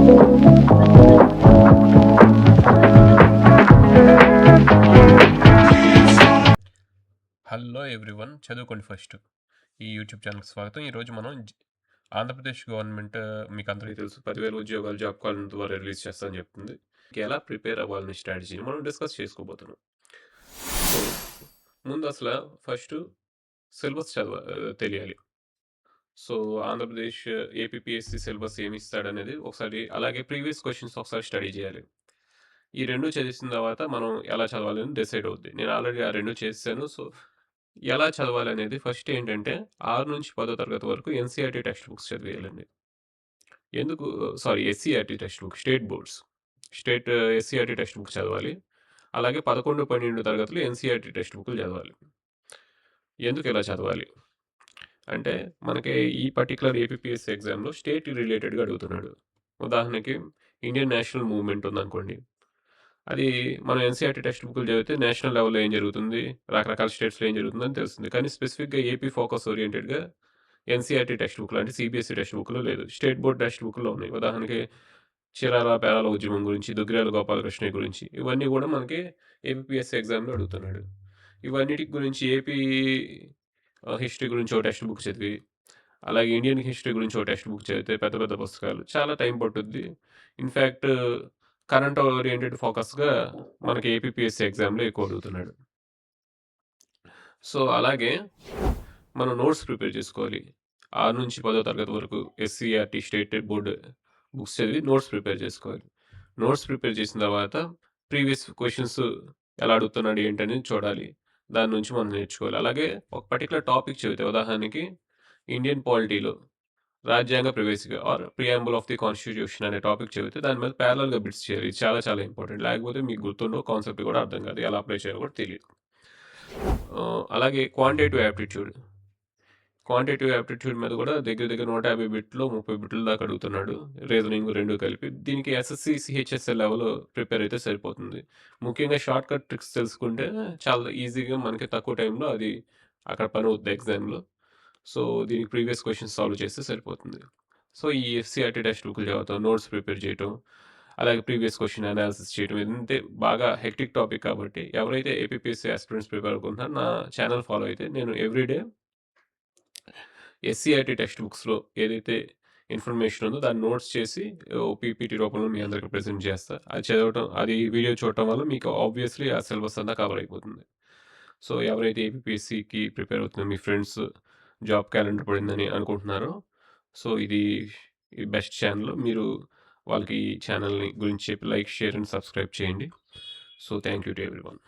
Hello everyone, చదువుకోండి first. ఈ YouTube ఛానల్కి స్వాగతం. ఈరోజు మనం ఆంధ్రప్రదేశ్ గవర్నమెంట్ మీకు అందరికీ తెలుసు 10,000 ఉద్యోగాలు జాబ్ కాలం ద్వారా రిలీజ్ చేస్తానని చెప్తుంది. ఎలా ప్రిపేర్ అవ్వాలనే స్ట్రాటజీని మనం డిస్కస్ చేసుకోబోతున్నాం. సో ముందు అసలు ఫస్ట్ సిలబస్ తెలియాలి. సో ఆంధ్రప్రదేశ్ ఏపీపీఎస్సీ సిలబస్ ఏమి ఇస్తాడనేది ఒకసారి, అలాగే ప్రీవియస్ క్వశ్చన్స్ ఒకసారి స్టడీ చేయాలి. ఈ రెండు చేసిన తర్వాత మనం ఎలా చదవాలని డిసైడ్ అవుద్ది. నేను ఆల్రెడీ ఆ రెండు చేశాను. సో ఎలా చదవాలనేది ఫస్ట్ ఏంటంటే 6 నుంచి 10వ తరగతి వరకు ఎన్‌సీఈఆర్‌టీ టెక్స్ట్ బుక్స్ చదివేయాలండి. ఎందుకు SCERT text book, state boards. SCERT text book చదవాలి. అలాగే 11, 12 తరగతులు ఎన్‌సీఈఆర్‌టీ టెక్స్ట్ బుక్‌లు చదవాలి. ఎందుకు ఇలా చదవాలి అంటే, మనకి ఈ పర్టిక్యులర్ ఏపీపీఎస్సీ ఎగ్జామ్‌లో స్టేట్ రిలేటెడ్‌గా అడుగుతున్నాడు. ఉదాహరణకి ఇండియన్ నేషనల్ మూవ్‌మెంట్ ఉందనుకోండి. అది మనం ఎన్‌సీఈఆర్‌టీ టెక్స్ట్ బుక్‌లు చదివితే నేషనల్ లెవెల్‌లో ఏం జరుగుతుంది, రకరకాల స్టేట్స్‌లో ఏం జరుగుతుందని తెలుస్తుంది. కానీ స్పెసిఫిక్‌గా ఏపీ ఫోకస్ ఓరియెంటెడ్‌గా ఎన్‌సీఈఆర్‌టీ టెక్స్ట్ బుక్‌లో అంటే సీబీఎస్ఈ టెక్స్ట్ బుక్‌లో లేదు. స్టేట్ బోర్డ్ టెక్స్ట్ బుక్‌లో ఉన్నాయి. ఉదాహరణకి చీరాల పేరాల ఉద్యమం గురించి, దుగ్గిరాల గోపాలకృష్ణయ్య గురించి, ఇవన్నీ కూడా మనకి ఏపీపీఎస్సీ ఎగ్జామ్‌లో అడుగుతున్నాడు. ఇవన్నిటి గురించి ఏపీ హిస్టరీ గురించి ఒక టెక్స్ట్ బుక్ చదివి, అలాగే ఇండియన్ హిస్టరీ గురించి ఒక టెక్స్ట్ బుక్ చదివితే పెద్ద పెద్ద పుస్తకాలు చాలా టైం పట్టుద్ది. ఇన్‌ఫాక్ట్ కరెంట్ ఓరియెంటెడ్ ఫోకస్‌గా మనకి ఏపీపీఎస్సీ ఎగ్జామ్‌లో ఎక్కువ అడుగుతున్నాడు. సో అలాగే మనం నోట్స్ ప్రిపేర్ చేసుకోవాలి. 6 నుంచి 10వ తరగతి వరకు ఎస్‌సీఈఆర్‌టీ స్టేట్ బోర్డ్ బుక్స్ చదివి నోట్స్ ప్రిపేర్ చేసుకోవాలి. నోట్స్ ప్రిపేర్ చేసిన తర్వాత ప్రీవియస్ క్వెషన్స్ ఎలా అడుగుతున్నాడు ఏంటనేది చూడాలి. దాని నుంచి మనం నేర్చుకోవాలి. అలాగే ఒక పర్టిక్యులర్ టాపిక్ చదివితే, ఉదాహరణకి ఇండియన్ పాలిటీలో రాజ్యాంగ ప్రవేశిక or preamble of the constitution అనే టాపిక్ చదివితే దాని మీద ప్యారలల్‌గా బిట్స్ చేయాలి. ఇది చాలా చాలా ఇంపార్టెంట్. లేకపోతే మీకు గుర్తుండవు, కాన్సెప్ట్ కూడా అర్థం కాదు. ఎలా అప్లై చేయాలో కూడా తెలీదు. అలాగే క్వాంటిటేటివ్ యాప్టిట్యూడ్ మీద కూడా దగ్గర దగ్గర 150 బిట్లు, 30 బిట్ల దాకా అడుగుతున్నాడు. రీజనింగ్ 2 కలిపి. దీనికి ఎస్ఎస్‌సి, సిహెచ్ఎస్ఎల్ లెవెల్ ప్రిపేర్ అయితే సరిపోతుంది. ముఖ్యంగా షార్ట్ కట్ ట్రిక్స్ తెలుసుకుంటే చాలా ఈజీగా మనకి తక్కువ టైంలో అది అక్కడ పని అవుద్ది ఎగ్జామ్‌లో. సో దీనికి ప్రీవియస్ క్వెషన్స్ సాల్వ్ చేస్తే సరిపోతుంది. సో ఈ ఎస్‌సీఈఆర్‌టీ టెక్స్ట్ బుక్‌లు చదవటం, నోట్స్ ప్రిపేర్ చేయటం, అలాగే ప్రీవియస్ క్వెషన్ అనాలిసిస్ చేయడం, ఇదంతే బాగా హెక్టిక్ టాపిక్ కాబట్టి ఎవరైతే ఏపీపీఎస్సీ ఆస్పిరెంట్స్ ప్రిపేర్ అవుకుంటున్నారో నా ఛానల్ ఫాలో అయితే నేను ఎవ్రీడే ఎస్‌సీఈఆర్‌టీ టెక్స్ట్ బుక్స్‌లో ఏదైతే ఇన్ఫర్మేషన్ ఉందో దాన్ని నోట్స్ చేసి పీపీటీ రూపంలో మీ అందరికి ప్రెజెంట్ చేస్తా. అది వీడియో చూడటం వల్ల మీకు ఆబ్వియస్లీ ఆ సిలబస్ అంతా కవర్ అయిపోతుంది. సో ఎవరైతే ఏపీపీఎస్సీకి ప్రిపేర్ అవుతున్న మీ ఫ్రెండ్స్ జాబ్ క్యాలెండర్ పడిందని అనుకుంటున్నారో, సో ఇది బెస్ట్ ఛానల్. మీరు వాళ్ళకి ఈ ఛానల్ని గురించి చెప్పి లైక్, షేర్ అండ్ సబ్స్క్రైబ్ చేయండి. So thank you to everyone.